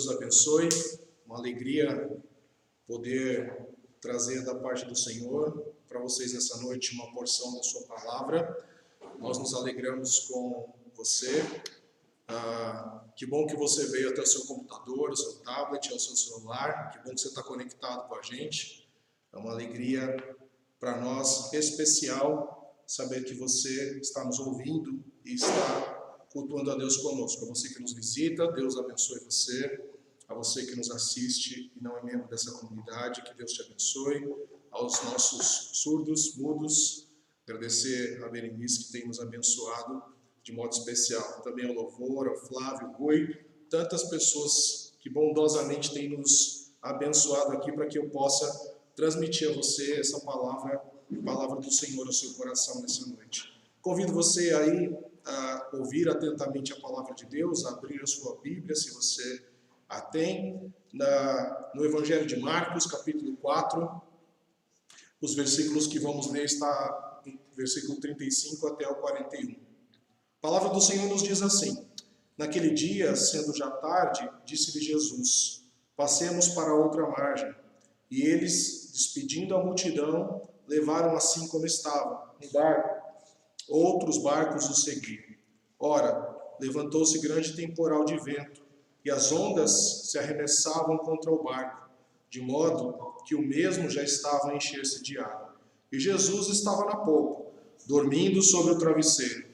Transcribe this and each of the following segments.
Deus abençoe, uma alegria poder trazer da parte do Senhor para vocês essa noite uma porção da sua palavra. Nós nos alegramos com você. Que bom que você veio até o seu computador, o seu tablet, o seu celular. Que bom que você está conectado com a gente. É uma alegria para nós especial saber que você está nos ouvindo e está cultuando a Deus conosco. A você que nos visita, Deus abençoe você. A você que nos assiste e não é membro dessa comunidade, que Deus te abençoe. Aos nossos surdos, mudos, agradecer a Berenice que tem nos abençoado de modo especial. Também ao Louvor, ao Flávio, ao Rui, tantas pessoas que bondosamente têm nos abençoado aqui para que eu possa transmitir a você essa palavra do Senhor ao seu coração nessa noite. Convido você aí a ouvir atentamente a palavra de Deus, a abrir a sua Bíblia, se você a tem, no Evangelho de Marcos, capítulo 4, os versículos que vamos ler está do versículo 35 até o 41. A palavra do Senhor nos diz assim: naquele dia, sendo já tarde, disse-lhe Jesus: passemos para outra margem. E eles, despedindo a multidão, levaram assim como estava, um barco. Outros barcos o seguiam. Ora, levantou-se grande temporal de vento, e as ondas se arremessavam contra o barco, de modo que o mesmo já estava a encher-se de água. E Jesus estava na polpa, dormindo sobre o travesseiro.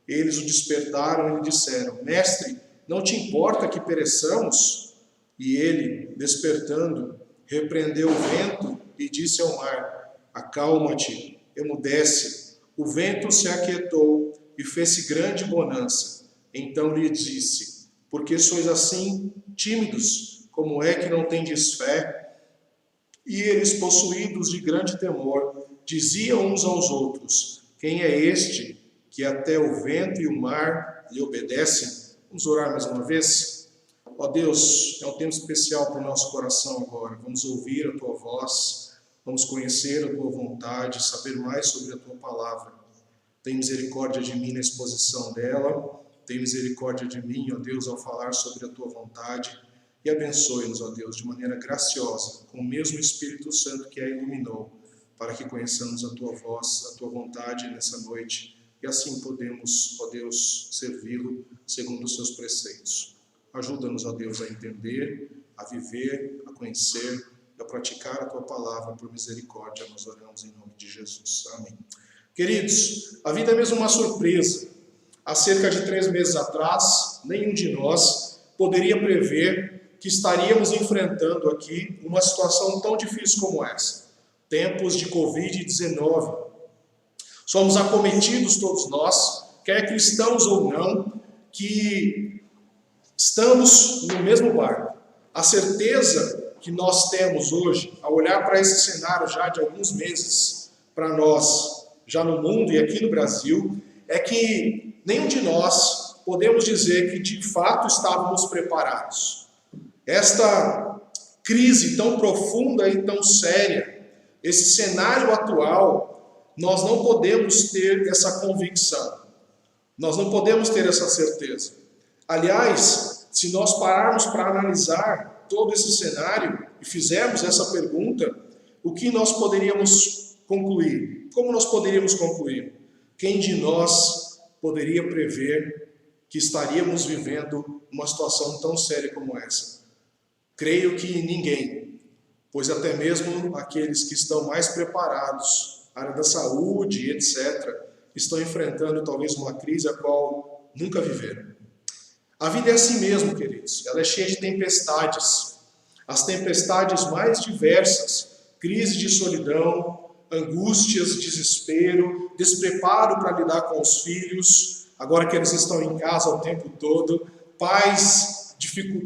Eles o despertaram e lhe disseram: Mestre, não te importa que pereçamos? E ele, despertando, repreendeu o vento e disse ao mar: Acalma-te, emudece. O vento se aquietou e fez-se grande bonança. Então lhe disse: Por que sois assim tímidos? Como é que não tendes fé? E eles, possuídos de grande temor, diziam uns aos outros: Quem é este que até o vento e o mar lhe obedecem? Vamos orar mais uma vez? Ó Deus, é um tempo especial para o nosso coração agora. Vamos ouvir a Tua voz, vamos conhecer a Tua vontade, saber mais sobre a Tua palavra. Tem misericórdia de mim na exposição dela. Tem misericórdia de mim, ó Deus, ao falar sobre a Tua vontade, e abençoe-nos, ó Deus, de maneira graciosa, com o mesmo Espírito Santo que a iluminou, para que conheçamos a Tua voz, a Tua vontade nessa noite, e assim podemos, ó Deus, servi-lo segundo os Seus preceitos. Ajuda-nos, ó Deus, a entender, a viver, a conhecer, a praticar a Tua palavra por misericórdia. Nós oramos em nome de Jesus. Amém. Queridos, a vida é mesmo uma surpresa. Há cerca de 3 meses atrás, nenhum de nós poderia prever que estaríamos enfrentando aqui uma situação tão difícil como essa. Tempos de Covid-19. Somos acometidos todos nós, quer cristãos ou não, que estamos no mesmo barco. A certeza que nós temos hoje, ao olhar para esse cenário já de alguns meses, para nós, já no mundo e aqui no Brasil, é que nenhum de nós podemos dizer que de fato estávamos preparados. Esta crise tão profunda e tão séria, esse cenário atual, nós não podemos ter essa convicção. Nós não podemos ter essa certeza. Aliás, se nós pararmos para analisar todo esse cenário e fizermos essa pergunta, o que nós poderíamos concluir? Como nós poderíamos concluir? Quem de nós poderia prever que estaríamos vivendo uma situação tão séria como essa? Creio que ninguém, pois até mesmo aqueles que estão mais preparados, área da saúde, etc., estão enfrentando talvez uma crise a qual nunca viveram. A vida é assim mesmo, queridos. Ela é cheia de tempestades. As tempestades mais diversas, crise de solidão, angústias, desespero, despreparo para lidar com os filhos, agora que eles estão em casa o tempo todo, pais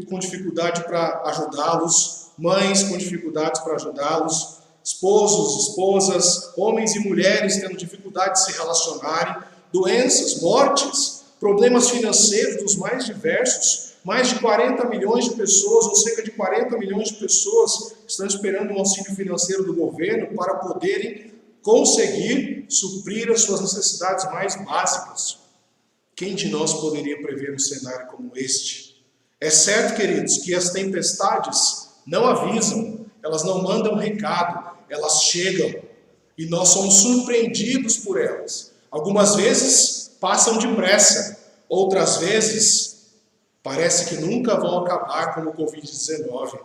com dificuldade para ajudá-los, mães com dificuldades para ajudá-los, esposos, esposas, homens e mulheres tendo dificuldade de se relacionarem, doenças, mortes, problemas financeiros dos mais diversos, mais de 40 milhões de pessoas, ou cerca de 40 milhões de pessoas estão esperando um auxílio financeiro do governo para poderem conseguir suprir as suas necessidades mais básicas. Quem de nós poderia prever um cenário como este? É certo, queridos, que as tempestades não avisam, elas não mandam recado, elas chegam e nós somos surpreendidos por elas. Algumas vezes passam depressa, outras vezes parece que nunca vão acabar, como o Covid-19.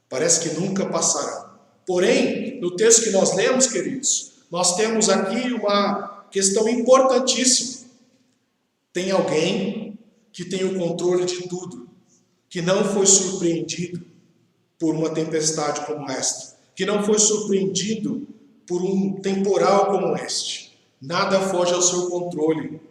Parece que nunca passarão. Porém, no texto que nós lemos, queridos, nós temos aqui uma questão importantíssima. Tem alguém que tem o controle de tudo, que não foi surpreendido por uma tempestade como esta, que não foi surpreendido por um temporal como este. Nada foge ao seu controle,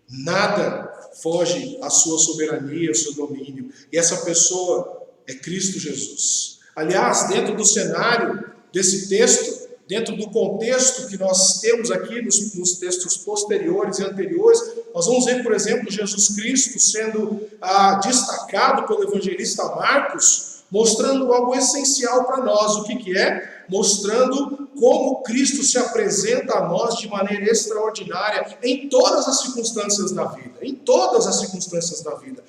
nada foge à sua soberania, ao seu domínio. E essa pessoa é Cristo Jesus. Aliás, dentro do cenário desse texto, dentro do contexto que nós temos aqui nos textos posteriores e anteriores, nós vamos ver, por exemplo, Jesus Cristo sendo destacado pelo evangelista Marcos, mostrando algo essencial para nós. O que é? Mostrando como Cristo se apresenta a nós de maneira extraordinária em todas as circunstâncias da vida. Em todas as circunstâncias da vida.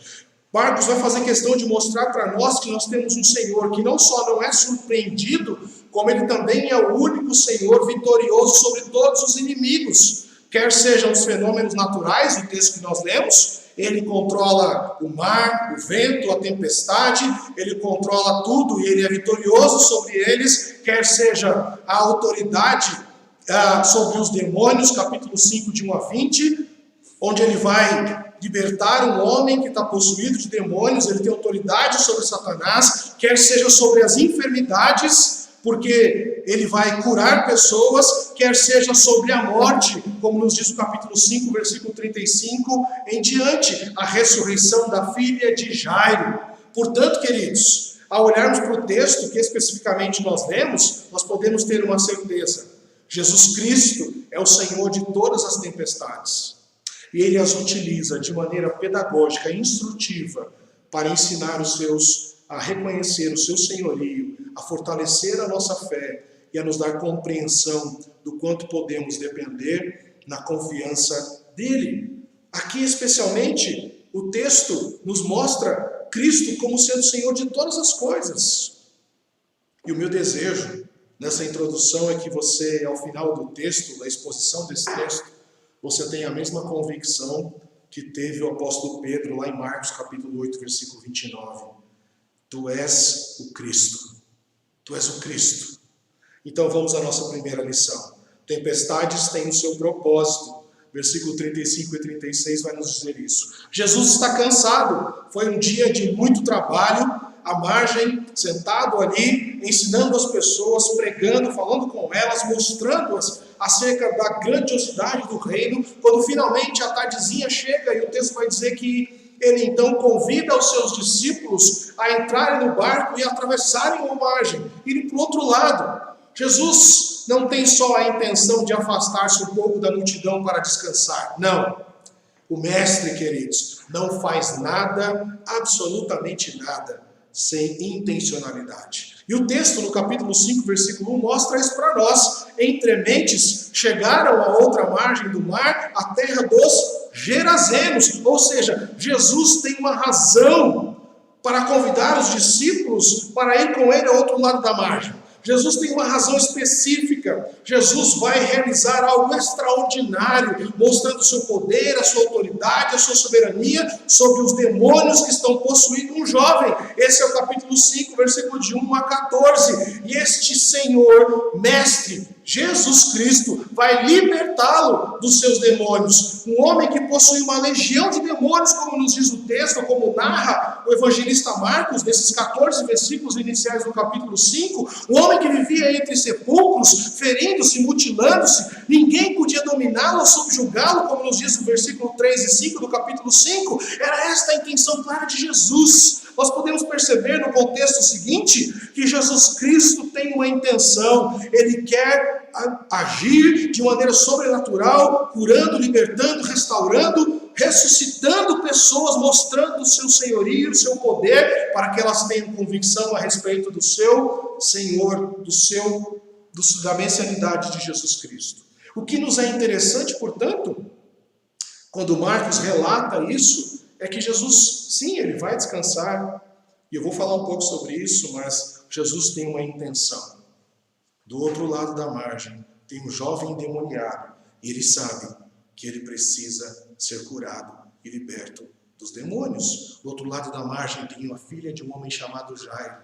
Marcos vai fazer questão de mostrar para nós que nós temos um Senhor que não só não é surpreendido, como ele também é o único Senhor vitorioso sobre todos os inimigos. Quer sejam os fenômenos naturais, o texto que nós lemos, ele controla o mar, o vento, a tempestade, ele controla tudo e ele é vitorioso sobre eles, quer seja a autoridade sobre os demônios, capítulo 5, de 1 a 20, onde ele vai libertar um homem que está possuído de demônios, ele tem autoridade sobre Satanás, quer seja sobre as enfermidades, porque ele vai curar pessoas, quer seja sobre a morte, como nos diz o capítulo 5, versículo 35 em diante, a ressurreição da filha de Jairo. Portanto, queridos, ao olharmos para o texto que especificamente nós lemos, nós podemos ter uma certeza: Jesus Cristo é o Senhor de todas as tempestades. E ele as utiliza de maneira pedagógica, instrutiva, para ensinar os seus a reconhecer o seu senhorio, a fortalecer a nossa fé e a nos dar compreensão do quanto podemos depender na confiança dele. Aqui, especialmente, o texto nos mostra Cristo como sendo Senhor de todas as coisas. E o meu desejo nessa introdução é que você, ao final do texto, da exposição desse texto, você tenha a mesma convicção que teve o apóstolo Pedro lá em Marcos capítulo 8, versículo 29. Tu és o Cristo. Tu és o Cristo. Então vamos à nossa primeira lição. Tempestades têm o seu propósito. Versículo 35 e 36 vai nos dizer isso. Jesus está cansado. Foi um dia de muito trabalho, à margem, sentado ali, ensinando as pessoas, pregando, falando com elas, mostrando-as acerca da grandiosidade do reino. Quando finalmente a tardezinha chega, e o texto vai dizer que ele então convida os seus discípulos a entrarem no barco e atravessarem a margem, irem para o outro lado. Jesus não tem só a intenção de afastar-se um pouco da multidão para descansar. Não. O mestre, queridos, não faz nada, absolutamente nada, sem intencionalidade. E o texto no capítulo 5, versículo 1, mostra isso para nós. Entre mentes, chegaram à outra margem do mar, a terra dos Gerazenos. Ou seja, Jesus tem uma razão para convidar os discípulos para ir com ele ao outro lado da margem. Jesus tem uma razão específica. Jesus vai realizar algo extraordinário, mostrando o seu poder, a sua autoridade, a sua soberania sobre os demônios que estão possuindo um jovem. Esse é o capítulo 5, versículo de 1 a 14. E este Senhor, mestre, Jesus Cristo, vai libertá-lo dos seus demônios. Um homem que possui uma legião de demônios, como nos diz o texto, como narra o evangelista Marcos, nesses 14 versículos iniciais do capítulo 5, um homem que vivia entre sepulcros, ferindo-se, mutilando-se, ninguém podia dominá-lo ou subjugá-lo, como nos diz o versículo 3 e 5 do capítulo 5, era esta a intenção clara de Jesus. Nós podemos perceber no contexto seguinte, que Jesus Cristo tem uma intenção, ele quer agir de maneira sobrenatural, curando, libertando, restaurando, ressuscitando pessoas, mostrando o seu senhorio, o seu poder, para que elas tenham convicção a respeito do seu Senhor, da messianidade de Jesus Cristo. O que nos é interessante, portanto, quando Marcos relata isso, é que Jesus, sim, ele vai descansar, e eu vou falar um pouco sobre isso, mas Jesus tem uma intenção. Do outro lado da margem, tem um jovem endemoniado, e ele sabe que ele precisa ser curado e liberto dos demônios. Do outro lado da margem, tem uma filha de um homem chamado Jairo,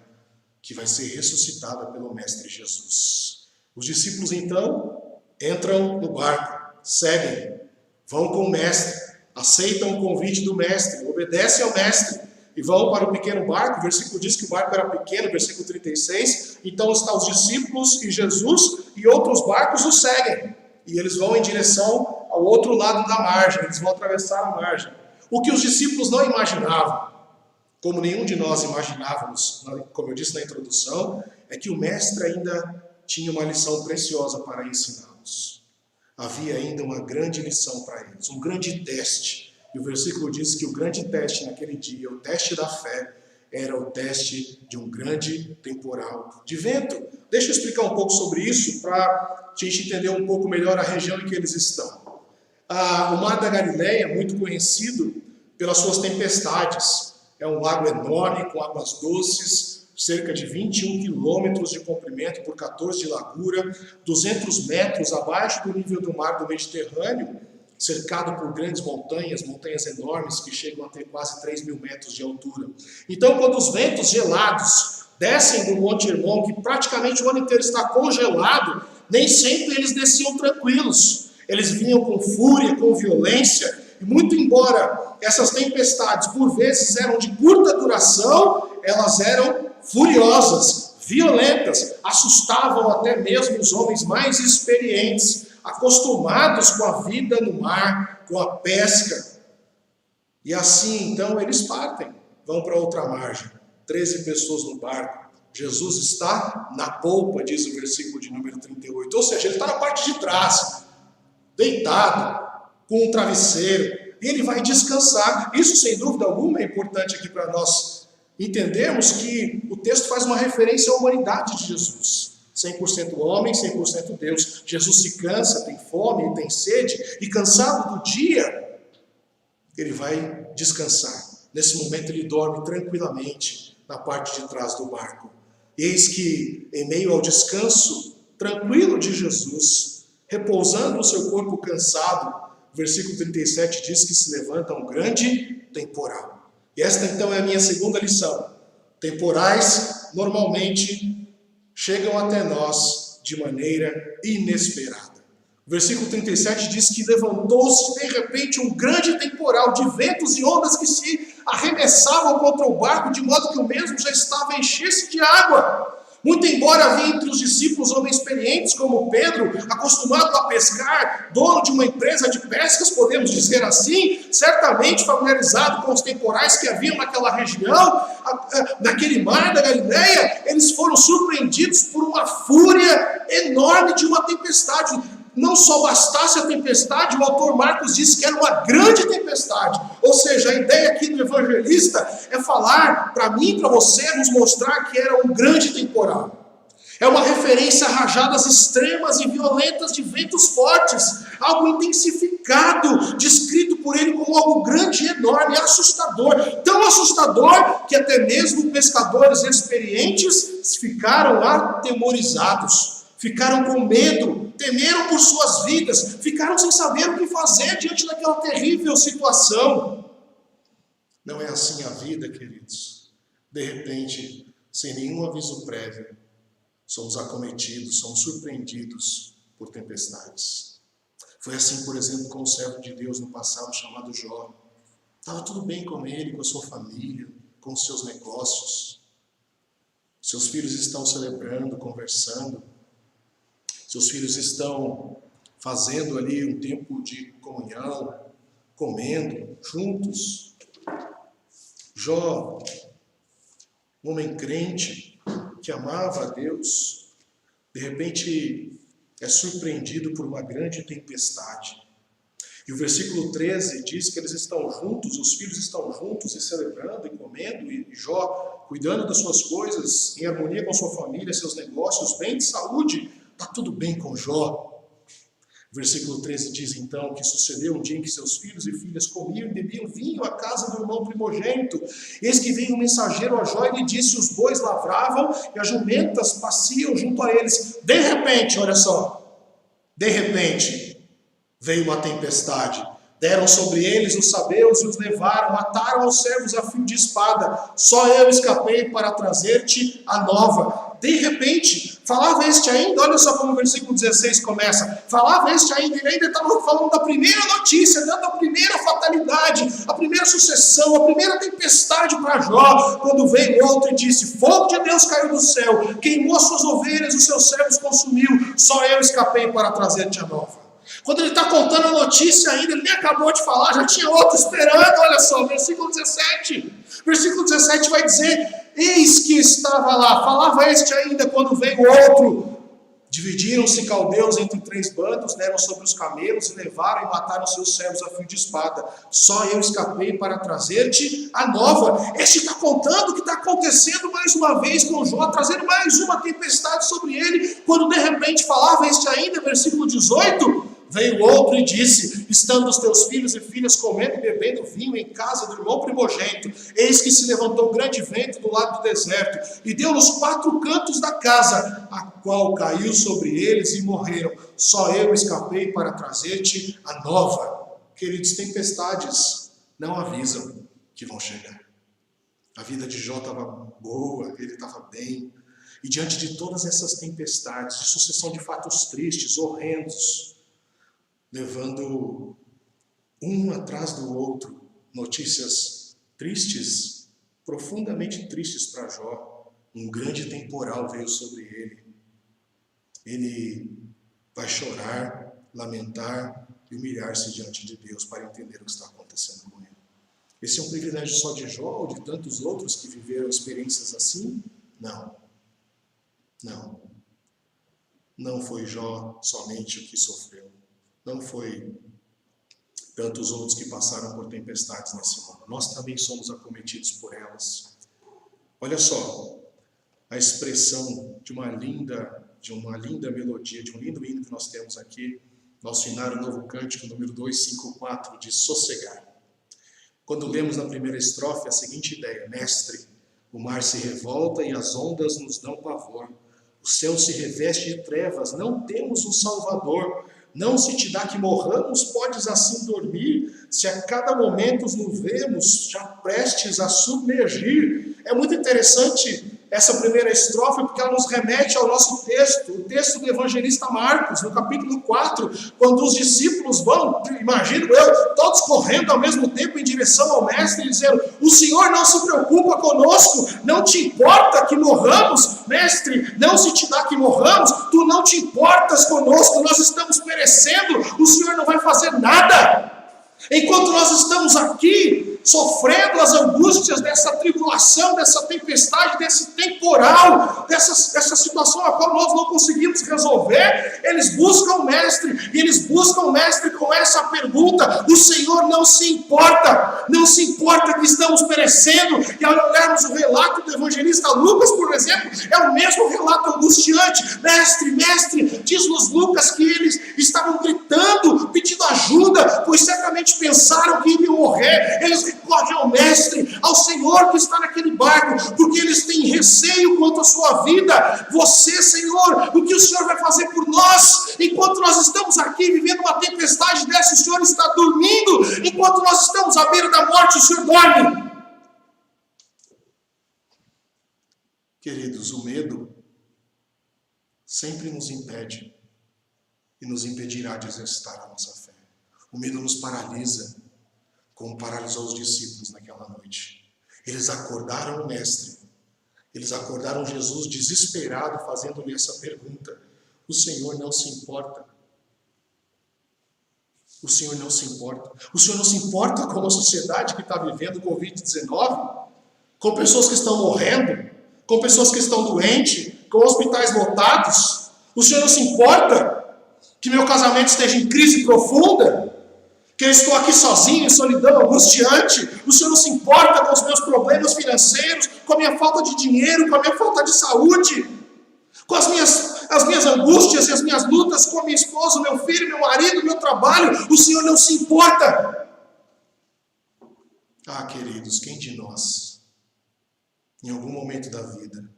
que vai ser ressuscitada pelo Mestre Jesus. Os discípulos, então, entram no barco, seguem, vão com o Mestre, aceitam o convite do Mestre, obedecem ao Mestre e vão para o pequeno barco. O versículo diz que o barco era pequeno, versículo 36. Então estão os discípulos e Jesus, e outros barcos os seguem. E eles vão em direção ao outro lado da margem, eles vão atravessar a margem. O que os discípulos não imaginavam, como nenhum de nós imaginávamos, como eu disse na introdução, é que o Mestre ainda tinha uma lição preciosa para ensiná-los. Havia ainda uma grande lição para eles, um grande teste. E o versículo diz que o grande teste naquele dia, o teste da fé, era o teste de um grande temporal de vento. Deixa eu explicar um pouco sobre isso para a gente entender um pouco melhor a região em que eles estão. O Mar da Galileia é muito conhecido pelas suas tempestades. É um lago enorme com águas doces, cerca de 21 quilômetros de comprimento por 14 de largura, 200 metros abaixo do nível do mar do Mediterrâneo, cercado por grandes montanhas enormes que chegam a ter quase 3.000 metros de altura. Então, quando os ventos gelados descem do Monte Hermon, que praticamente o ano inteiro está congelado, nem sempre eles desciam tranquilos. Eles vinham com fúria, com violência, e muito embora essas tempestades por vezes eram de curta duração, elas eram furiosas, violentas, assustavam até mesmo os homens mais experientes, acostumados com a vida no mar, com a pesca. E assim, então, eles partem, vão para outra margem. 13 pessoas no barco. Jesus está na polpa, diz o versículo de número 38. Ou seja, ele está na parte de trás, deitado, com um travesseiro, e ele vai descansar. Isso, sem dúvida alguma, é importante aqui para nós entendermos que o texto faz uma referência à humanidade de Jesus. 100% homem, 100% Deus. Jesus se cansa, tem fome, tem sede, e cansado do dia, ele vai descansar. Nesse momento ele dorme tranquilamente na parte de trás do barco. Eis que, em meio ao descanso tranquilo de Jesus, repousando o seu corpo cansado, o versículo 37 diz que se levanta um grande temporal. E esta então é a minha segunda lição. Temporais normalmente chegam até nós de maneira inesperada. O versículo 37 diz que levantou-se de repente um grande temporal de ventos e ondas que se arremessavam contra o barco, de modo que o mesmo já estava a encher-se de água. Muito embora havia entre os discípulos homens experientes como Pedro, acostumado a pescar, dono de uma empresa de pescas, podemos dizer assim, certamente familiarizado com os temporais que haviam naquela região, naquele mar da Galileia, eles foram surpreendidos por uma fúria enorme de uma tempestade. Não só bastasse a tempestade, o autor Marcos disse que era uma grande tempestade. Ou seja, a ideia aqui do evangelista é falar para mim e para você, nos mostrar que era um grande temporal. É uma referência a rajadas extremas e violentas de ventos fortes, algo intensificado, descrito por ele como algo grande e enorme, assustador. Tão assustador que até mesmo pescadores experientes ficaram atemorizados. Ficaram com medo, temeram por suas vidas, ficaram sem saber o que fazer diante daquela terrível situação. Não é assim a vida, queridos. De repente, sem nenhum aviso prévio, somos acometidos, somos surpreendidos por tempestades. Foi assim, por exemplo, com o servo de Deus no passado chamado Jó. Estava tudo bem com ele, com a sua família, com os seus negócios. Seus filhos estão celebrando, conversando. Seus filhos estão fazendo ali um tempo de comunhão, comendo juntos. Jó, um homem crente, que amava a Deus, de repente é surpreendido por uma grande tempestade. E o versículo 13 diz que eles estão juntos, os filhos estão juntos e celebrando e comendo, e Jó cuidando das suas coisas, em harmonia com sua família, seus negócios, bem de saúde. Está tudo bem com Jó. Versículo 13 diz então que sucedeu um dia em que seus filhos e filhas comiam e bebiam vinho à casa do irmão primogênito. Eis que veio um mensageiro a Jó e lhe disse: os bois lavravam e as jumentas paciam junto a eles. De repente, olha só, de repente veio uma tempestade. Deram sobre eles os sabeus e os levaram, mataram os servos a fio de espada. Só eu escapei para trazer-te a nova. De repente, falava este ainda, olha só como o versículo 16 começa. Falava este ainda, ele ainda estava falando da primeira notícia, dando a primeira fatalidade, a primeira sucessão, a primeira tempestade para Jó. Quando veio outro e disse: fogo de Deus caiu do céu, queimou as suas ovelhas, os seus servos consumiu. Só eu escapei para trazer-te a nova. Quando ele está contando a notícia ainda, ele nem acabou de falar, já tinha outro esperando, olha só, versículo 17. Versículo 17 vai dizer: eis que estava lá, falava este ainda quando veio outro. Dividiram-se caldeus entre 3 bandos, deram sobre os camelos e levaram e mataram seus servos a fio de espada. Só eu escapei para trazer-te a nova. Este está contando o que está acontecendo mais uma vez com Jó, trazendo mais uma tempestade sobre ele, quando de repente falava este ainda, versículo 18... veio outro e disse: estando os teus filhos e filhas comendo e bebendo vinho em casa do irmão primogênito, eis que se levantou um grande vento do lado do deserto, e deu nos 4 cantos da casa, a qual caiu sobre eles e morreram. Só eu escapei para trazer-te a nova. Queridos, tempestades não avisam que vão chegar. A vida de Jó estava boa, ele estava bem, e diante de todas essas tempestades, de sucessão de fatos tristes, horrendos, levando um atrás do outro, notícias tristes, profundamente tristes para Jó. Um grande temporal veio sobre ele. Ele vai chorar, lamentar e humilhar-se diante de Deus para entender o que está acontecendo com ele. Esse é um privilégio só de Jó ou de tantos outros que viveram experiências assim? Não. Não. Não foi Jó somente o que sofreu. Não foi tantos outros que passaram por tempestades nesse mundo. Nós também somos acometidos por elas. Olha só, a expressão de uma linda melodia, de um lindo hino que nós temos aqui, nosso hinário Novo Cântico, número 254, de sossegar. Quando lemos na primeira estrofe a seguinte ideia: mestre, o mar se revolta e as ondas nos dão pavor. O céu se reveste de trevas, não temos um Salvador. Não se te dá que morramos, podes assim dormir, se a cada momento nos vemos já prestes a submergir. É muito interessante essa primeira estrofe, porque ela nos remete ao nosso texto, o texto do evangelista Marcos, no capítulo 4, quando os discípulos vão, imagino eu, todos correndo ao mesmo tempo em direção ao mestre, dizendo: o Senhor não se preocupa conosco, não te importa que morramos, mestre, não se te dá que morramos, tu não te importas conosco, nós estamos perecendo, o Senhor não vai fazer nada. Enquanto nós estamos aqui, sofrendo as angústias dessa tribulação, dessa tempestade, desse temporal, dessa situação a qual nós não conseguimos resolver, eles buscam o mestre, e eles buscam o mestre com essa pergunta: o Senhor não se importa que estamos perecendo. E ao olharmos o relato do evangelista Lucas, por exemplo, é o mesmo relato angustiante: mestre, diz-nos Lucas que eles estavam gritando, pedindo ajuda, pois certamente pensaram que iriam morrer. Eles recorrem ao mestre, ao Senhor que está naquele barco, porque eles têm receio quanto à sua vida. Você, Senhor, o que o Senhor vai fazer por nós? Enquanto nós estamos aqui vivendo uma tempestade dessa, o Senhor está dormindo. Enquanto nós estamos à beira da morte, o Senhor dorme. Queridos, o medo sempre nos impede e nos impedirá de exercitar a nossa fé. O medo nos paralisa, como paralisou os discípulos naquela noite. Eles acordaram o mestre, eles acordaram Jesus desesperado, fazendo-lhe essa pergunta: o Senhor não se importa? O Senhor não se importa? O Senhor não se importa com a sociedade que está vivendo o Covid-19? Com pessoas que estão morrendo? Com pessoas que estão doentes? Com hospitais lotados? O Senhor não se importa que meu casamento esteja em crise profunda? Que eu estou aqui sozinho, em solidão, angustiante? O Senhor não se importa com os meus problemas financeiros, com a minha falta de dinheiro, com a minha falta de saúde, com as minhas angústias e as minhas lutas, com a minha esposa, o meu filho, meu marido, meu trabalho, o Senhor não se importa. Ah, queridos, quem de nós, em algum momento da vida,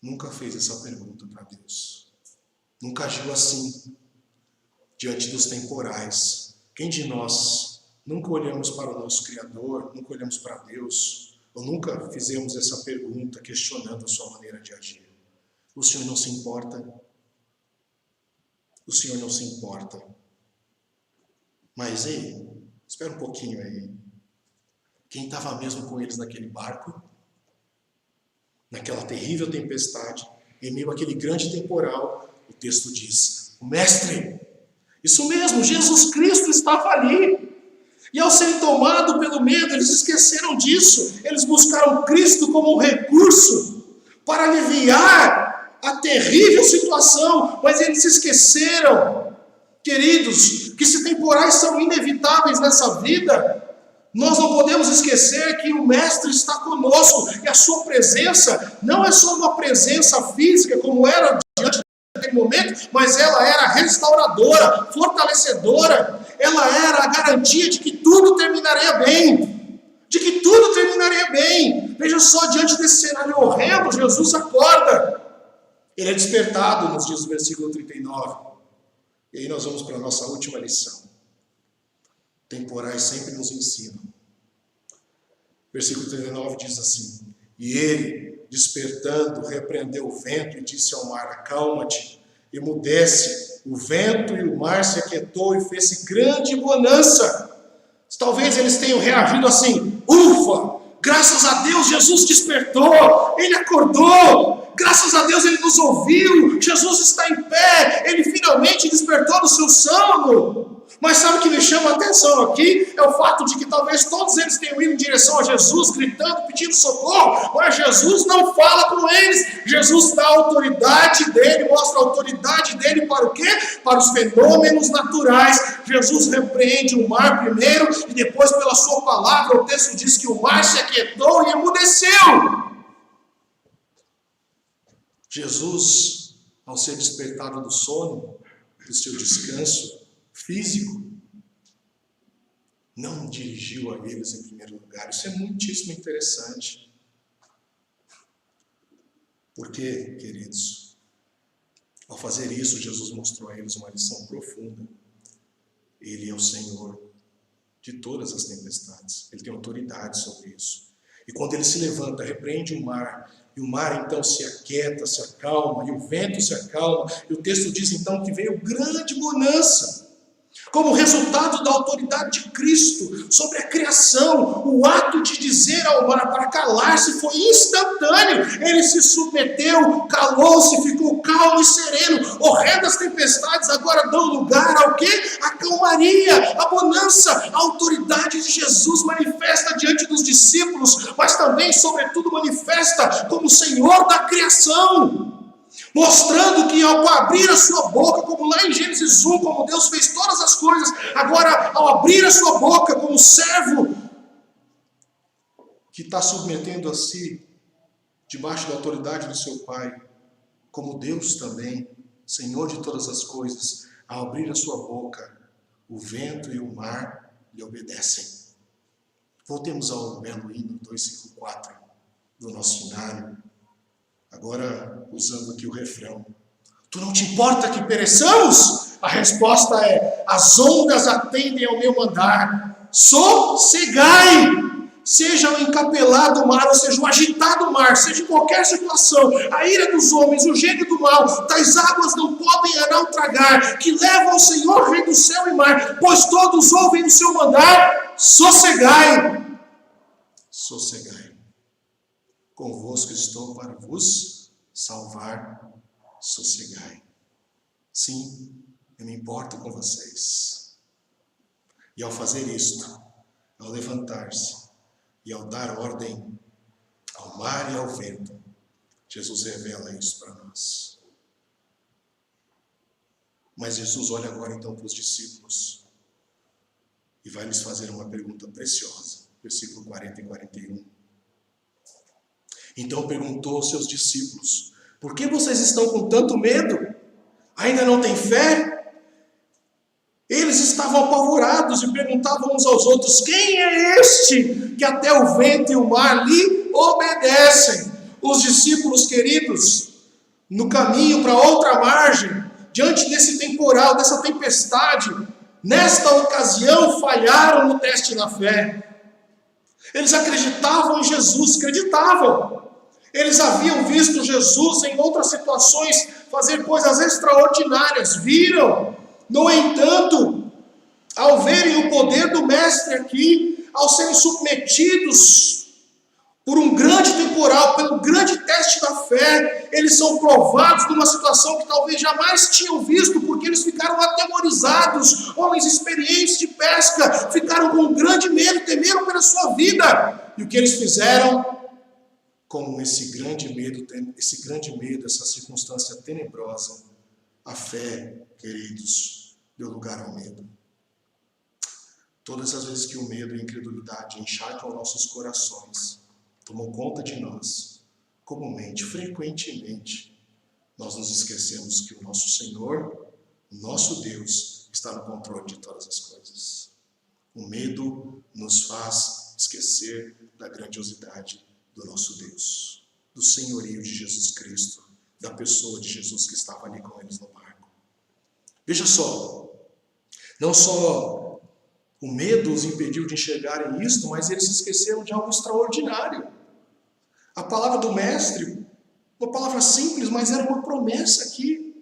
nunca fez essa pergunta para Deus? Nunca agiu assim, diante dos temporais? Quem de nós nunca olhamos para o nosso Criador, nunca olhamos para Deus, ou nunca fizemos essa pergunta questionando a sua maneira de agir? O Senhor não se importa? O Senhor não se importa. Mas, ei, espera um pouquinho aí. Quem estava mesmo com eles naquele barco, naquela terrível tempestade, em meio àquele grande temporal, o texto diz: o Mestre, isso mesmo, Jesus Cristo estava ali. E ao serem tomados pelo medo, eles esqueceram disso. Eles buscaram Cristo como um recurso para aliviar a terrível situação, mas eles se esqueceram, queridos, que se temporais são inevitáveis nessa vida, nós não podemos esquecer que o Mestre está conosco, e a sua presença não é só uma presença física, como era diante daquele momento, mas ela era restauradora, fortalecedora, ela era a garantia de que tudo terminaria bem, Veja só, diante desse cenário horrendo, Jesus acorda, ele é despertado, nos diz o versículo 39, e aí nós vamos para a nossa última lição. Temporais sempre nos ensinam. Versículo 39 diz assim: e ele, despertando, repreendeu o vento e disse ao mar: acalma-te, emudece. O vento e o mar se aquietou e fez-se grande bonança. Talvez eles tenham reagido assim: ufa, graças a Deus Jesus despertou, ele acordou, graças a Deus ele nos ouviu, Jesus está em pé, ele finalmente despertou do seu sono. Mas sabe o que me chama a atenção aqui? É o fato de que talvez todos eles tenham ido em direção a Jesus, gritando, pedindo socorro, mas Jesus não fala com eles. Jesus dá a autoridade dele, mostra a autoridade dele para o quê? Para os fenômenos naturais. Jesus repreende o mar primeiro, e depois pela sua palavra, o texto diz que o mar se aquietou e emudeceu. Jesus, ao ser despertado do sono, do seu descanso físico, não dirigiu a eles em primeiro lugar. Isso é muitíssimo interessante. Porque, queridos, ao fazer isso, Jesus mostrou a eles uma lição profunda. Ele é o Senhor de todas as tempestades. Ele tem autoridade sobre isso. E quando ele se levanta, repreende o mar, e o mar então se aquieta, se acalma, e o vento se acalma, e o texto diz então que veio grande bonança. Como resultado da autoridade de Cristo sobre a criação, o ato de dizer ao mar para calar-se foi instantâneo. Ele se submeteu, calou-se, ficou calmo e sereno. Horrendas tempestades agora dão lugar ao quê? A calmaria, a bonança. A autoridade de Jesus manifesta diante dos discípulos, mas também, sobretudo, manifesta como Senhor da criação. Mostrando que ao abrir a sua boca, como lá em Gênesis 1, como Deus fez todas as coisas, agora ao abrir a sua boca como servo, que está submetendo a si, debaixo da autoridade do seu Pai, como Deus também, Senhor de todas as coisas, ao abrir a sua boca, o vento e o mar lhe obedecem. Voltemos ao belo hino 254 do nosso cenário. Agora, usando aqui o refrão. Tu não te importa que pereçamos? A resposta é: as ondas atendem ao meu mandar. Sossegai! Seja o encapelado mar, ou seja, o agitado mar, seja em qualquer situação, a ira dos homens, o gênio do mal, tais águas não podem a não tragar, que levam ao Senhor, Rei do céu e mar, pois todos ouvem o seu mandar. Sossegai! Sossegai. Convosco estou para vos salvar, sossegai. Sim, eu me importo com vocês. E ao fazer isto, ao levantar-se e ao dar ordem ao mar e ao vento, Jesus revela isso para nós. Mas Jesus olha agora então para os discípulos e vai lhes fazer uma pergunta preciosa. Versículo 40 e 41. Então perguntou aos seus discípulos: Por que vocês estão com tanto medo? Ainda não têm fé? Eles estavam apavorados e perguntavam uns aos outros: quem é este que até o vento e o mar lhe obedecem? Os discípulos queridos, no caminho para outra margem, diante desse temporal, dessa tempestade, nesta ocasião falharam no teste da fé. Eles acreditavam em Jesus, acreditavam. Eles haviam visto Jesus em outras situações fazer coisas extraordinárias, viram. No entanto, ao verem o poder do Mestre aqui, ao serem submetidos por um grande temporal, pelo grande teste da fé, eles são provados numa situação que talvez jamais tinham visto, porque eles ficaram atemorizados, homens experientes de pesca, ficaram com um grande medo, temeram pela sua vida. E o que eles fizeram? Com esse grande medo, essa circunstância tenebrosa, a fé, queridos, deu lugar ao medo. Todas as vezes que o medo e a incredulidade encharcam nossos corações, tomam conta de nós, comumente, frequentemente, nós nos esquecemos que o nosso Senhor, o nosso Deus, está no controle de todas as coisas. O medo nos faz esquecer da grandiosidade do nosso Deus, do senhorio de Jesus Cristo, da pessoa de Jesus que estava ali com eles no barco. Veja só, não só o medo os impediu de enxergarem isto, mas eles se esqueceram de algo extraordinário. A palavra do Mestre, uma palavra simples, mas era uma promessa aqui,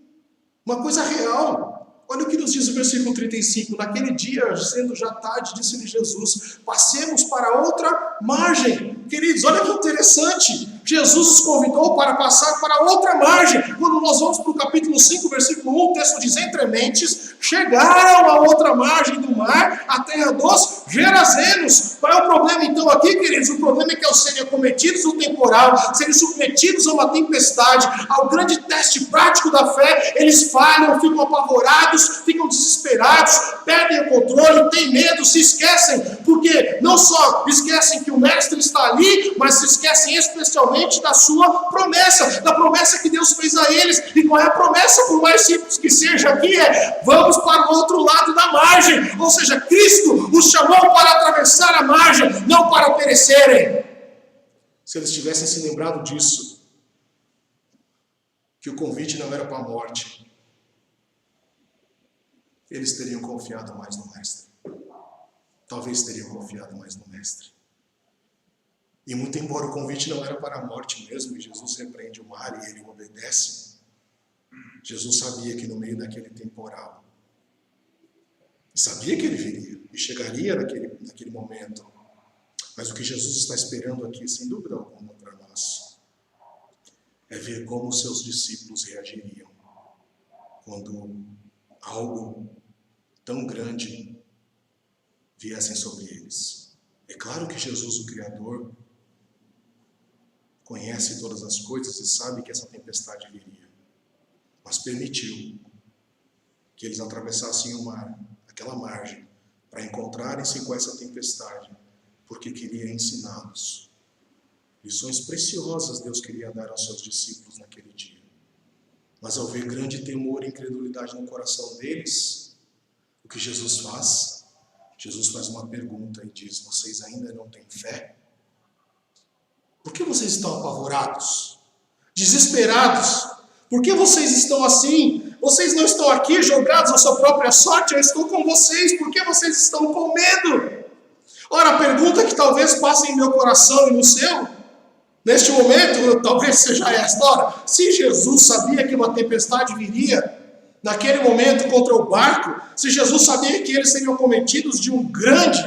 uma coisa real. Olha o que nos diz o versículo 35. Naquele dia, sendo já tarde, disse-lhe Jesus: passemos para outra margem. Queridos, olha que interessante. Jesus os convidou para passar para outra margem. Quando nós vamos para o capítulo 5, versículo 1, o texto diz: entre mentes, chegaram a outra margem do mar, a terra dos Gerazenos. Qual é o problema então aqui, queridos? O problema é que ao serem acometidos no temporal, serem submetidos a uma tempestade, ao grande teste prático da fé, eles falham, ficam apavorados, ficam desesperados, perdem o controle, têm medo, se esquecem, porque não só esquecem que o Mestre está ali, mas se esquecem especialmente da sua promessa, da promessa que Deus fez a eles. E qual é a promessa, por mais simples que seja aqui, é: vamos para o outro lado da margem. Ou seja, Cristo os chamou para atravessar a margem, não para perecerem. Se eles tivessem se lembrado disso, que o convite não era para a morte, eles teriam confiado mais no Mestre. Talvez teriam confiado mais no Mestre. E muito embora o convite não era para a morte mesmo, e Jesus repreende o mar e ele obedece, Jesus sabia que no meio daquele temporal, sabia que ele viria e chegaria naquele momento. Mas o que Jesus está esperando aqui, sem dúvida alguma, para nós, é ver como os seus discípulos reagiriam quando algo tão grande viessem sobre eles. É claro que Jesus, o Criador, conhece todas as coisas e sabe que essa tempestade viria, mas permitiu que eles atravessassem o mar, aquela margem, para encontrarem-se com essa tempestade, porque queria ensiná-los. Lições preciosas Deus queria dar aos seus discípulos naquele dia. Mas ao ver grande temor e incredulidade no coração deles, o que Jesus faz? Jesus faz uma pergunta e diz: vocês ainda não têm fé? Por que vocês estão apavorados? Desesperados? Por que vocês estão assim? Vocês não estão aqui jogados à sua própria sorte, eu estou com vocês. Por que vocês estão com medo? Ora, a pergunta que talvez passe em meu coração e no seu, neste momento, talvez seja esta: ora, se Jesus sabia que uma tempestade viria naquele momento contra o barco, se Jesus sabia que eles seriam cometidos de um grande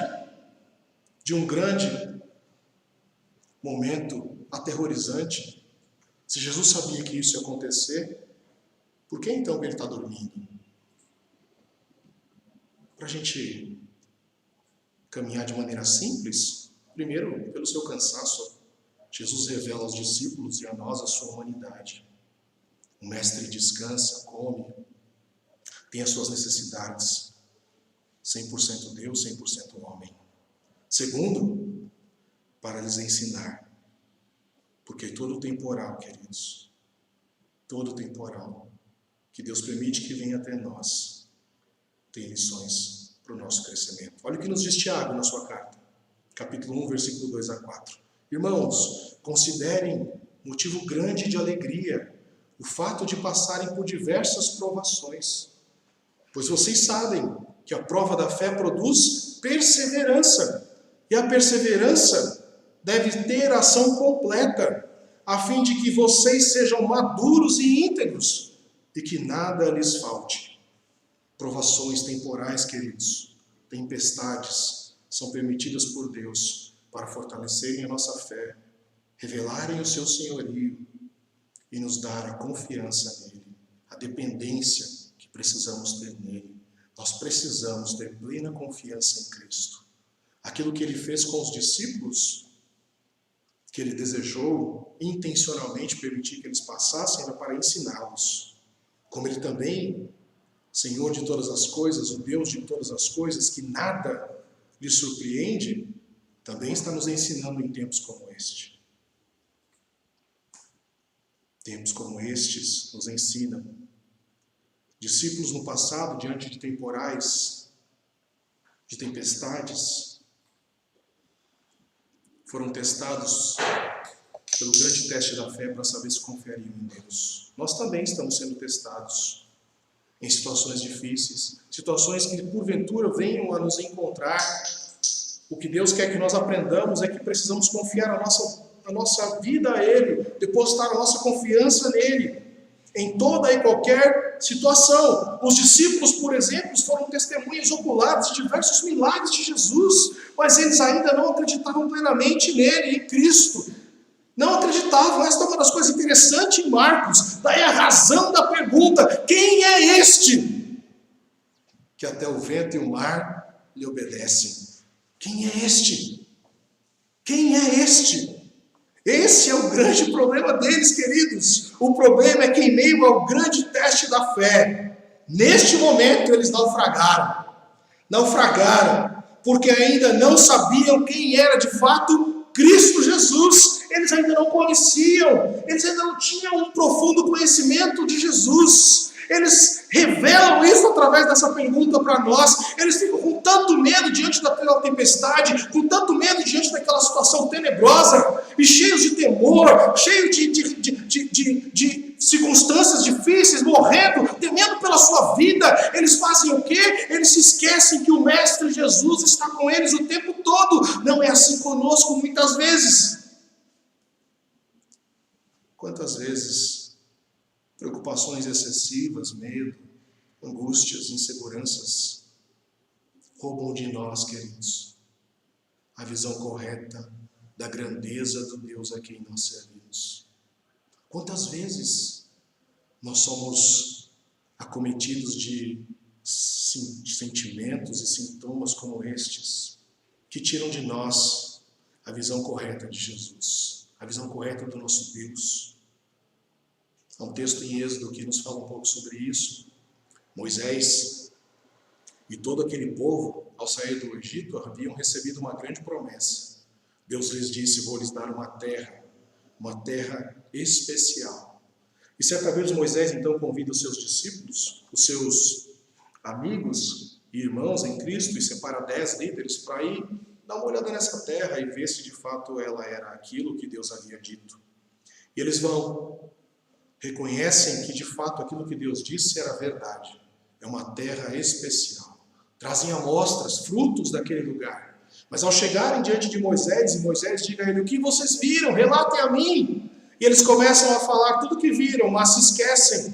momento aterrorizante, se Jesus sabia que isso ia acontecer, por que então ele está dormindo? Para a gente caminhar de maneira simples, primeiro, pelo seu cansaço, Jesus revela aos discípulos e a nós a sua humanidade. O Mestre descansa, come, tem as suas necessidades, 100% Deus, 100% homem. Segundo, para lhes ensinar, porque todo o temporal, queridos, todo temporal que Deus permite que venha até nós tem lições para o nosso crescimento. Olha o que nos diz Tiago na sua carta, capítulo 1, versículo 2 a 4. Irmãos, considerem motivo grande de alegria o fato de passarem por diversas provações, pois vocês sabem que a prova da fé produz perseverança, e a perseverança deve ter ação completa, a fim de que vocês sejam maduros e íntegros, e que nada lhes falte. Provações temporais, queridos, tempestades, são permitidas por Deus para fortalecerem a nossa fé, revelarem o seu senhorio e nos dar a confiança nele, a dependência que precisamos ter nele. Nós precisamos ter plena confiança em Cristo. Aquilo que ele fez com os discípulos, que ele desejou intencionalmente permitir que eles passassem, era para ensiná-los. Como ele também, Senhor de todas as coisas, o Deus de todas as coisas, que nada lhe surpreende, também está nos ensinando em tempos como este. Tempos como estes nos ensinam. Discípulos no passado, diante de temporais, de tempestades, foram testados pelo grande teste da fé para saber se confiariam em Deus. Nós também estamos sendo testados em situações difíceis, situações que porventura venham a nos encontrar. O que Deus quer que nós aprendamos é que precisamos confiar a nossa vida a Ele, depositar a nossa confiança nele, em toda e qualquer situação. Os discípulos, por exemplo, foram testemunhas oculares de diversos milagres de Jesus, mas eles ainda não acreditavam plenamente nele, em Cristo. Não acreditavam. Esta é uma das coisas interessantes em Marcos. Daí a razão da pergunta: quem é este que até o vento e o mar lhe obedecem? Quem é este? Quem é este? Esse é o grande problema deles, queridos. O problema é que em meio ao grande teste da fé, neste momento eles naufragaram. Naufragaram, porque ainda não sabiam quem era de fato Cristo Jesus. Eles ainda não conheciam, eles ainda não tinham um profundo conhecimento de Jesus. Eles revelam isso através dessa pergunta para nós. Eles ficam com tanto medo diante daquela tempestade, com tanto medo diante daquela situação tenebrosa, e cheios de temor, cheios de circunstâncias difíceis, morrendo, temendo pela sua vida. Eles fazem o quê? Eles se esquecem que o Mestre Jesus está com eles o tempo todo. Não é assim conosco muitas vezes. Quantas vezes preocupações excessivas, medo, angústias, inseguranças roubam de nós, queridos, a visão correta da grandeza do Deus a quem nós servimos. Quantas vezes nós somos acometidos de sentimentos e sintomas como estes, que tiram de nós a visão correta de Jesus, a visão correta do nosso Deus. Há um texto em Êxodo que nos fala um pouco sobre isso. Moisés e todo aquele povo, ao sair do Egito, haviam recebido uma grande promessa. Deus lhes disse: vou lhes dar uma terra especial. E certa vez Moisés então convida os seus discípulos, os seus amigos e irmãos em Cristo, e separa 10 líderes para ir dar uma olhada nessa terra e ver se de fato ela era aquilo que Deus havia dito. E eles vão, reconhecem que de fato aquilo que Deus disse era verdade. É uma terra especial. Trazem amostras, frutos daquele lugar. Mas ao chegarem diante de Moisés, e Moisés diga a ele: o que vocês viram? Relatem a mim. E eles começam a falar tudo o que viram, mas se esquecem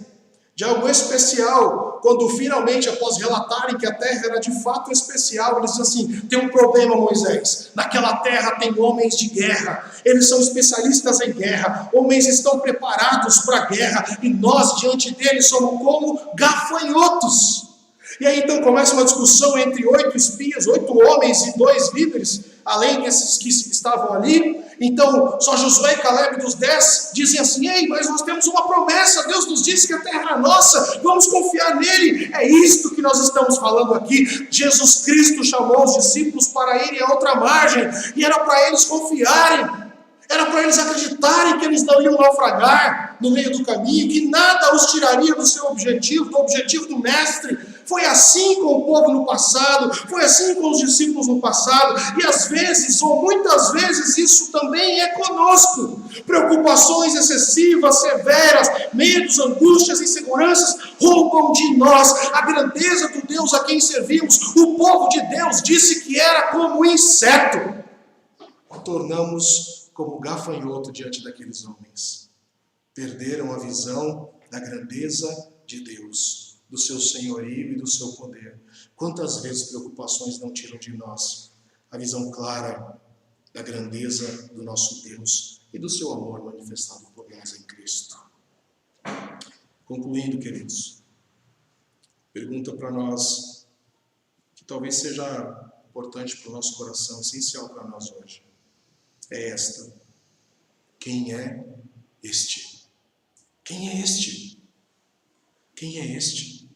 de algo especial. Quando finalmente, após relatarem que a terra era de fato especial, eles dizem assim: tem um problema, Moisés. Naquela terra tem homens de guerra. Eles são especialistas em guerra. Homens estão preparados para a guerra. E nós, diante deles, somos como gafanhotos. E aí então começa uma discussão entre 8 espias, 8 homens e 2 líderes, além desses que estavam ali. Então só Josué e Caleb dos 10 dizem assim: ei, mas nós temos uma promessa, Deus nos disse que a terra é nossa, vamos confiar nele. É isto que nós estamos falando aqui. Jesus Cristo chamou os discípulos para irem a outra margem, e era para eles confiarem. Era para eles acreditarem que eles não iam naufragar no meio do caminho, que nada os tiraria do seu objetivo, do objetivo do Mestre. Foi assim com o povo no passado, foi assim com os discípulos no passado, e às vezes, ou muitas vezes, isso também é conosco. Preocupações excessivas, severas, medos, angústias, inseguranças roubam de nós a grandeza do Deus a quem servimos. O povo de Deus disse que era como inseto. Tornamos como gafanhoto diante daqueles homens. Perderam a visão da grandeza de Deus, do seu senhorio e do seu poder. Quantas vezes preocupações não tiram de nós a visão clara da grandeza do nosso Deus e do seu amor manifestado por nós em Cristo. Concluindo, queridos, pergunta para nós que talvez seja importante para o nosso coração, essencial para nós hoje. É esta: quem é este? Quem é este? Quem é este?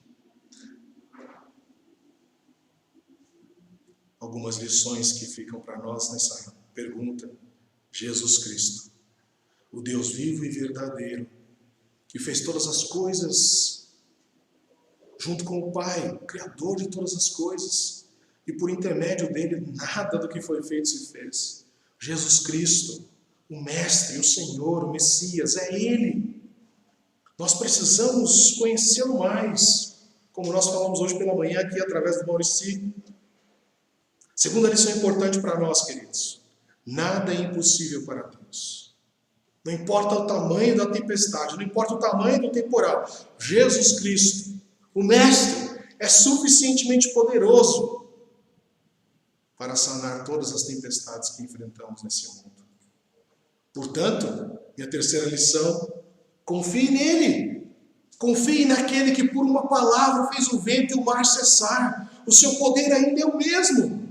Algumas lições que ficam para nós nessa pergunta. Jesus Cristo, o Deus vivo e verdadeiro, que fez todas as coisas junto com o Pai, o Criador de todas as coisas, e por intermédio dele nada do que foi feito se fez. Jesus Cristo, o Mestre, o Senhor, o Messias, é Ele. Nós precisamos conhecê-lo mais, como nós falamos hoje pela manhã aqui através do Maurici. Segunda lição importante para nós, queridos: nada é impossível para Deus. Não importa o tamanho da tempestade, não importa o tamanho do temporal, Jesus Cristo, o Mestre, é suficientemente poderoso para sanar todas as tempestades que enfrentamos nesse mundo. Portanto, minha terceira lição: confie nele. Confie naquele que por uma palavra fez o vento e o mar cessar. O seu poder ainda é o mesmo.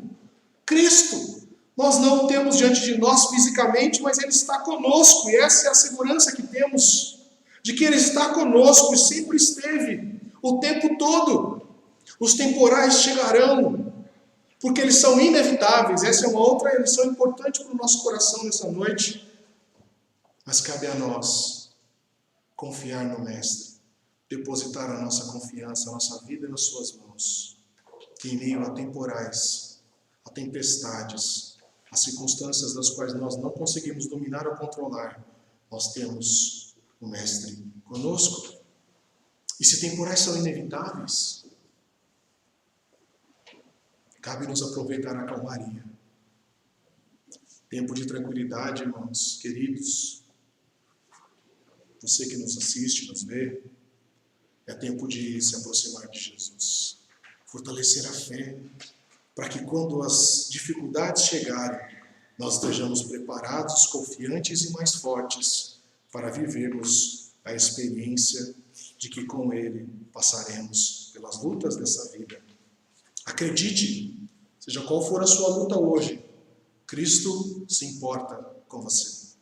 Cristo. Nós não o temos diante de nós fisicamente, mas Ele está conosco. E essa é a segurança que temos, de que Ele está conosco e sempre esteve, o tempo todo. Os temporais chegarão, porque eles são inevitáveis. Essa é uma outra lição importante para o nosso coração nessa noite. Mas cabe a nós confiar no Mestre, depositar a nossa confiança, a nossa vida nas suas mãos, que em meio a temporais, a tempestades, as circunstâncias das quais nós não conseguimos dominar ou controlar, nós temos o Mestre conosco. E se temporais são inevitáveis, cabe-nos aproveitar a calmaria. Tempo de tranquilidade, irmãos, queridos. Você que nos assiste, nos vê, é tempo de se aproximar de Jesus. Fortalecer a fé, para que quando as dificuldades chegarem, nós estejamos preparados, confiantes e mais fortes para vivermos a experiência de que com Ele passaremos pelas lutas dessa vida. Acredite, seja qual for a sua luta hoje, Cristo se importa com você.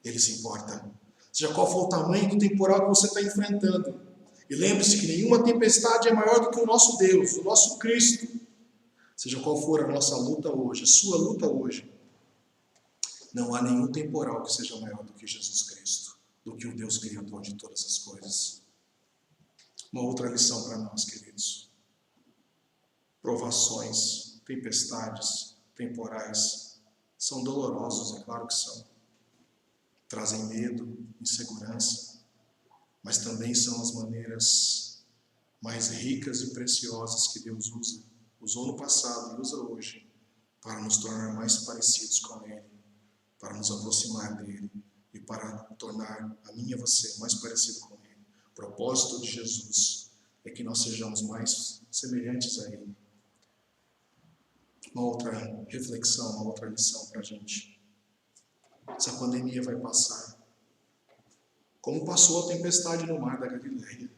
Ele se importa. Seja qual for o tamanho do temporal que você está enfrentando. E lembre-se que nenhuma tempestade é maior do que o nosso Deus, o nosso Cristo. Seja qual for a nossa luta hoje, a sua luta hoje, não há nenhum temporal que seja maior do que Jesus Cristo, do que o Deus Criador de todas as coisas. Uma outra lição para nós, queridos. Provações, tempestades, temporais, são dolorosos, é claro que são. Trazem medo, insegurança, mas também são as maneiras mais ricas e preciosas que Deus usa. Usou no passado e usa hoje para nos tornar mais parecidos com Ele, para nos aproximar dEle e para tornar a mim e você mais parecido com Ele. O propósito de Jesus é que nós sejamos mais semelhantes a Ele. Uma outra reflexão, uma outra lição para a gente. Essa pandemia vai passar. Como passou a tempestade no mar da Galileia.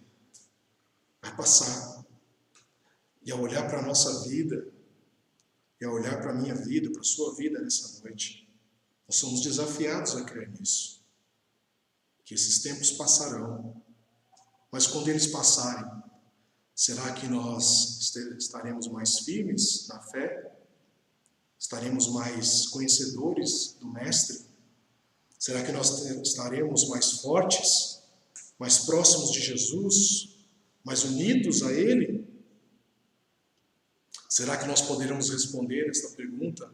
Vai passar. E ao olhar para a nossa vida, e ao olhar para a minha vida, para a sua vida nessa noite, nós somos desafiados a crer nisso. Que esses tempos passarão. Mas quando eles passarem, será que nós estaremos mais firmes na fé? Estaremos mais conhecedores do Mestre? Será que nós estaremos mais fortes, mais próximos de Jesus, mais unidos a Ele? Será que nós poderemos responder esta pergunta?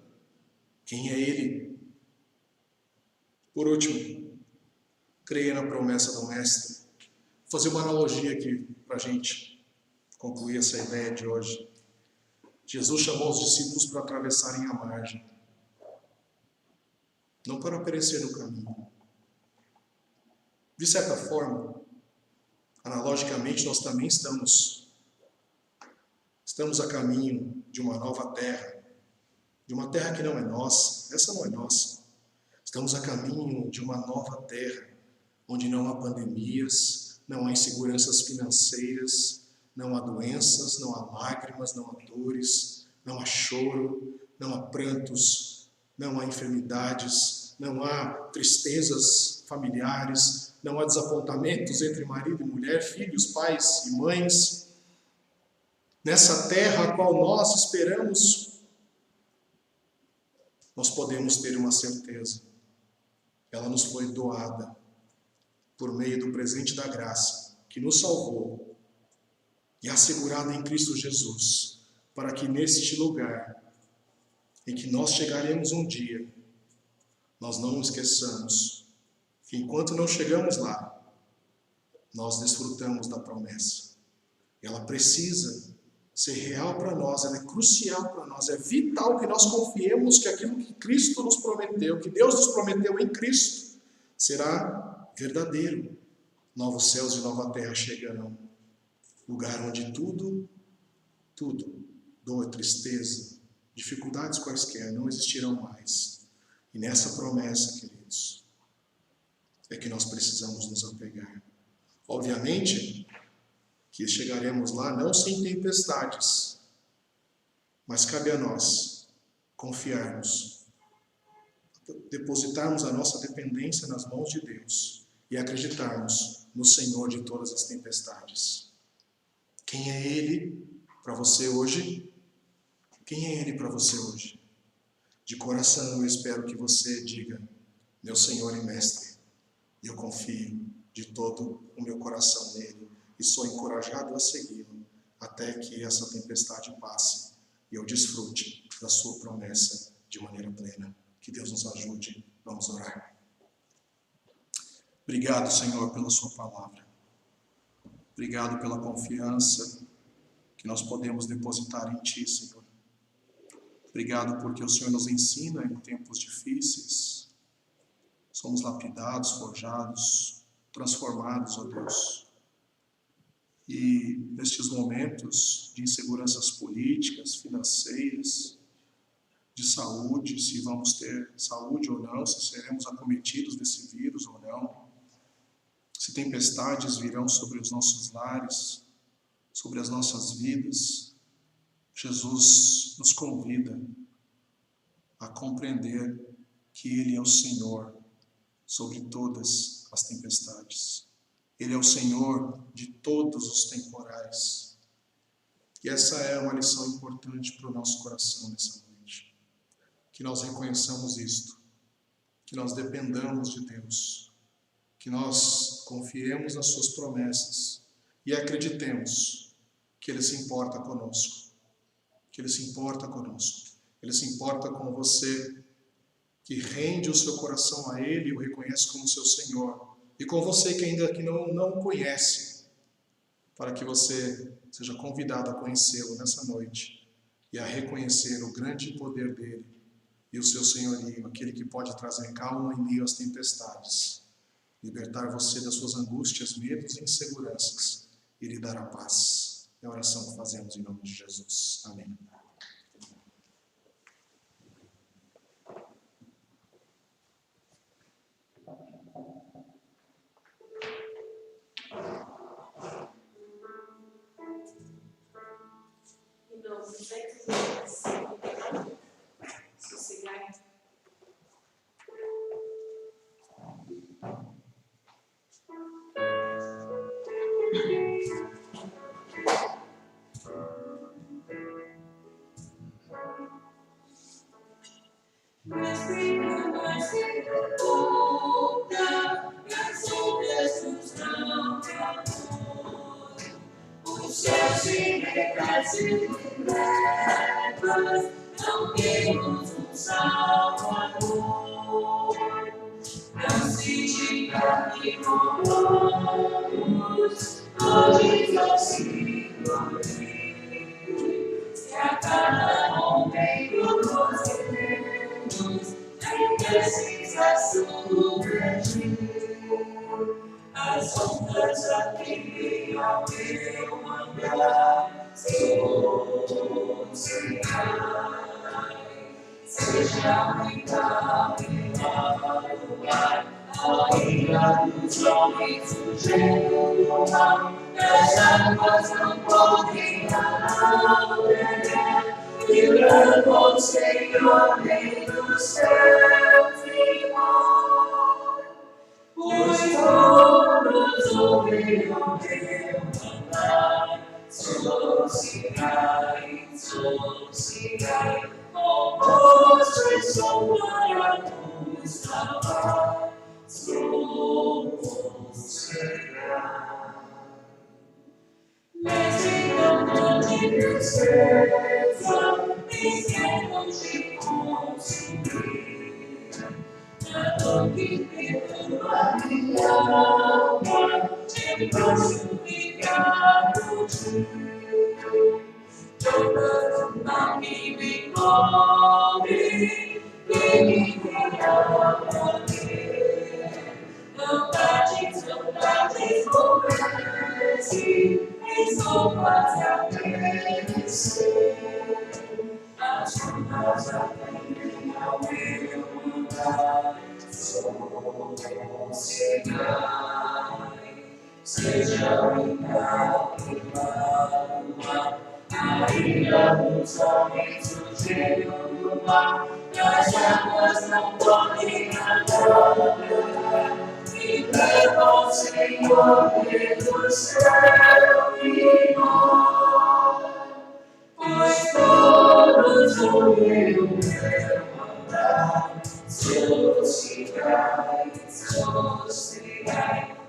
Quem é Ele? Por último, creia na promessa do Mestre. Vou fazer uma analogia aqui para a gente concluir essa ideia de hoje. Jesus chamou os discípulos para atravessarem a margem, não para perecer no caminho. De certa forma, analogicamente, nós também estamos a caminho de uma nova terra, de uma terra que não é nossa, essa não é nossa. Estamos a caminho de uma nova terra, onde não há pandemias, não há inseguranças financeiras, não há doenças, não há lágrimas, não há dores, não há choro, não há prantos, não há enfermidades, não há tristezas familiares, não há desapontamentos entre marido e mulher, filhos, pais e mães. Nessa terra a qual nós esperamos, nós podemos ter uma certeza. Ela nos foi doada por meio do presente da graça, que nos salvou e assegurada em Cristo Jesus, para que neste lugar em que nós chegaremos um dia, nós não esqueçamos que enquanto não chegamos lá, nós desfrutamos da promessa. Ela precisa ser real para nós, ela é crucial para nós, é vital que nós confiemos que aquilo que Cristo nos prometeu, que Deus nos prometeu em Cristo, será verdadeiro. Novos céus e nova terra chegarão. Lugar onde tudo, dor, tristeza, dificuldades quaisquer, não existirão mais. E nessa promessa, queridos, é que nós precisamos nos apegar. Obviamente que chegaremos lá não sem tempestades, mas cabe a nós confiarmos, depositarmos a nossa dependência nas mãos de Deus e acreditarmos no Senhor de todas as tempestades. Quem é Ele para você hoje? Quem é Ele para você hoje? De coração eu espero que você diga: meu Senhor e Mestre, eu confio de todo o meu coração nele e sou encorajado a segui-lo até que essa tempestade passe e eu desfrute da sua promessa de maneira plena. Que Deus nos ajude. Vamos orar. Obrigado, Senhor, pela sua palavra. Obrigado pela confiança que nós podemos depositar em Ti, Senhor. Obrigado porque o Senhor nos ensina em tempos difíceis. Somos lapidados, forjados, transformados, ó Deus. E nestes momentos de inseguranças políticas, financeiras, de saúde, se vamos ter saúde ou não, se seremos acometidos desse vírus ou não, se tempestades virão sobre os nossos lares, sobre as nossas vidas, Jesus nos convida a compreender que Ele é o Senhor sobre todas as tempestades. Ele é o Senhor de todos os temporais. E essa é uma lição importante para o nosso coração nessa noite. Que nós reconheçamos isto, que nós dependamos de Deus, que nós confiemos nas suas promessas e acreditemos que Ele se importa conosco, que Ele se importa conosco, Ele se importa com você, que rende o seu coração a Ele e o reconhece como seu Senhor, e com você que ainda que não o conhece, para que você seja convidado a conhecê-lo nessa noite e a reconhecer o grande poder dEle e o seu senhorio, aquele que pode trazer calma em meio às tempestades, libertar você das suas angústias, medos e inseguranças e lhe dar a paz. É a oração que fazemos em nome de Jesus. Amém. Mercy, mercy, oh. não temos um Salvador. Não significa que morramos, hoje só se se a cada momento nós temos, nem precisa submergir. As ondas aqui ao meu andar, seja encalhado no ar, ainda nos homens fugindo do mal, as águas não podem albergar, livrando o Senhor Rei do céu e mar. Pois todos ouviram meu mandar, sossegai, convosco estou para nos salvar, sossegai. Mestre, não de tristeza, esquerdos de consumir, a dor que perturba minha alma, te posso ficar por ti. Todas a mim me cobre, que me guia pra ver. Saudades, converse, estou quase a perecer. As ondas aprendem ao meu andar, sossegai, seja encalhado no mar, ainda nos homens fugiram do mar, as águas não podem albergar, e leva o Senhor do céu e mar. Pois todos ouviram meu mandar, sossegai,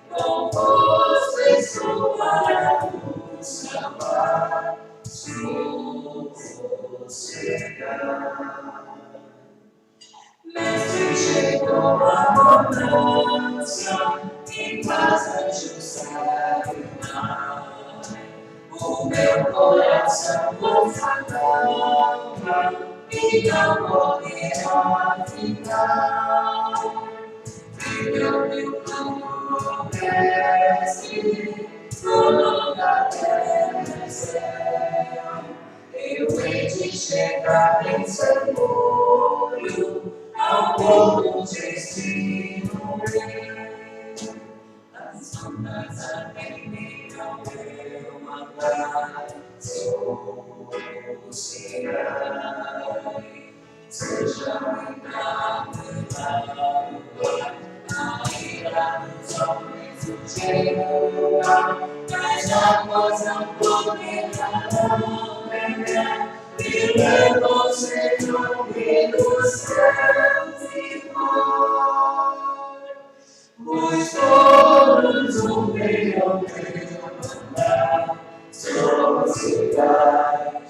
convosco estou para nos salvar, sossegai. Mestre, chegou a bonança, em casa justar. O meu coração consagrava e não poderá ficar. Filho meu canto cresce, toda terra e céu. Eu hei de chegar em seguro ao ponto destino meu. As ondas aprendem ao meu andar, sossegai, seja encalhado no ar, ainda nos homens fugiram do mar, as águas não podem albergar, e leva o Senhor dos céus e mar. Pois todos ouviram meu mandar, sossegai,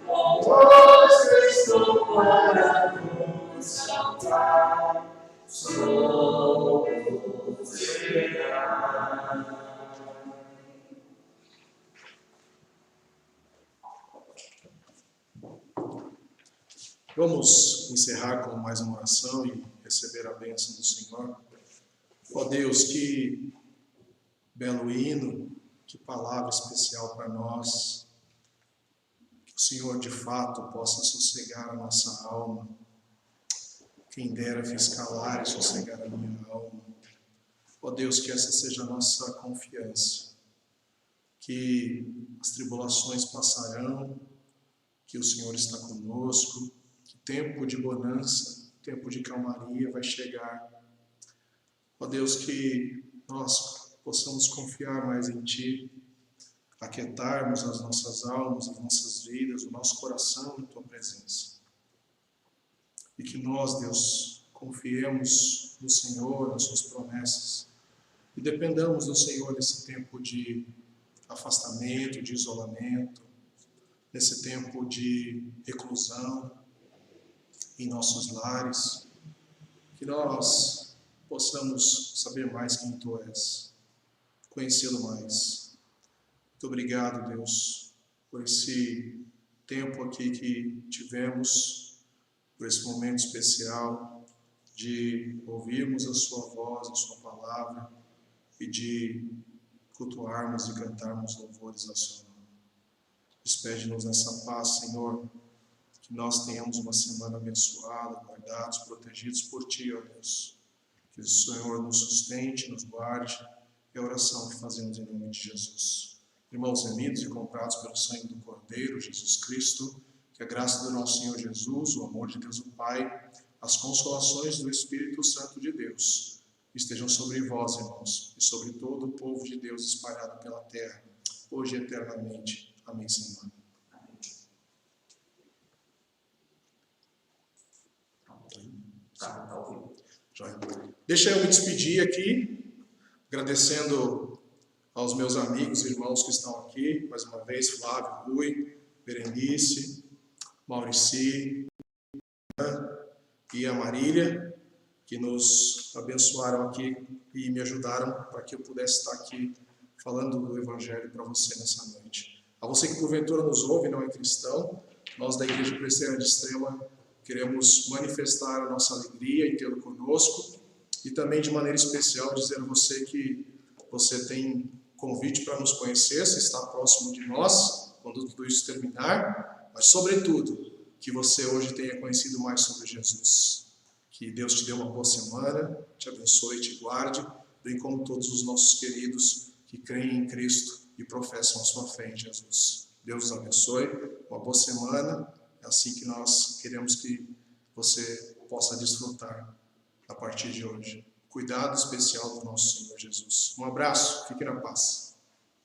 convosco estou para nos salvar, sossegai. Vamos encerrar com mais uma oração e receber a bênção do Senhor. Ó Deus, que belo hino, que palavra especial para nós. Que o Senhor de fato possa sossegar a nossa alma. Quem dera fiz calar e sossegar a minha alma. Ó Deus, que essa seja a nossa confiança. Que as tribulações passarão, que o Senhor está conosco, que tempo de bonança, tempo de calmaria vai chegar. Ó Deus, que nós possamos confiar mais em Ti, aquietarmos as nossas almas, as nossas vidas, o nosso coração na Tua presença. E que nós, Deus, confiemos no Senhor, nas Suas promessas, e dependamos do Senhor nesse tempo de afastamento, de isolamento, nesse tempo de reclusão em nossos lares, que nós possamos saber mais quem Tu és, conhecê-lo mais. Muito obrigado, Deus, por esse tempo aqui que tivemos, por esse momento especial de ouvirmos a Sua voz, a Sua palavra e de cultuarmos e cantarmos louvores ao Seu nome. Despede-nos nessa paz, Senhor, que nós tenhamos uma semana abençoada, guardados, protegidos por Ti, ó Deus. Que o Senhor nos sustente, nos guarde, é a oração que fazemos em nome de Jesus. Irmãos remidos e comprados pelo sangue do Cordeiro, Jesus Cristo, que a graça do nosso Senhor Jesus, o amor de Deus o Pai, as consolações do Espírito Santo de Deus, estejam sobre vós, irmãos, e sobre todo o povo de Deus espalhado pela terra, hoje e eternamente. Amém, Senhor. Deixa eu me despedir aqui, agradecendo aos meus amigos e irmãos que estão aqui, mais uma vez, Flávio, Rui, Berenice, Maurici e a Marília, que nos abençoaram aqui e me ajudaram para que eu pudesse estar aqui falando do Evangelho para você nessa noite. A você que porventura nos ouve e não é cristão, nós da Igreja Presbiteriana de Extrema queremos manifestar a nossa alegria em tê-lo conosco e também de maneira especial dizer a você que você tem convite para nos conhecer, se está próximo de nós, quando tudo isso terminar, mas sobretudo que você hoje tenha conhecido mais sobre Jesus. Que Deus te dê uma boa semana, te abençoe e te guarde, bem como todos os nossos queridos que creem em Cristo e professam a sua fé em Jesus. Deus os abençoe, uma boa semana, é assim que nós queremos que você possa desfrutar a partir de hoje. Cuidado especial do nosso Senhor Jesus. Um abraço, fique na paz.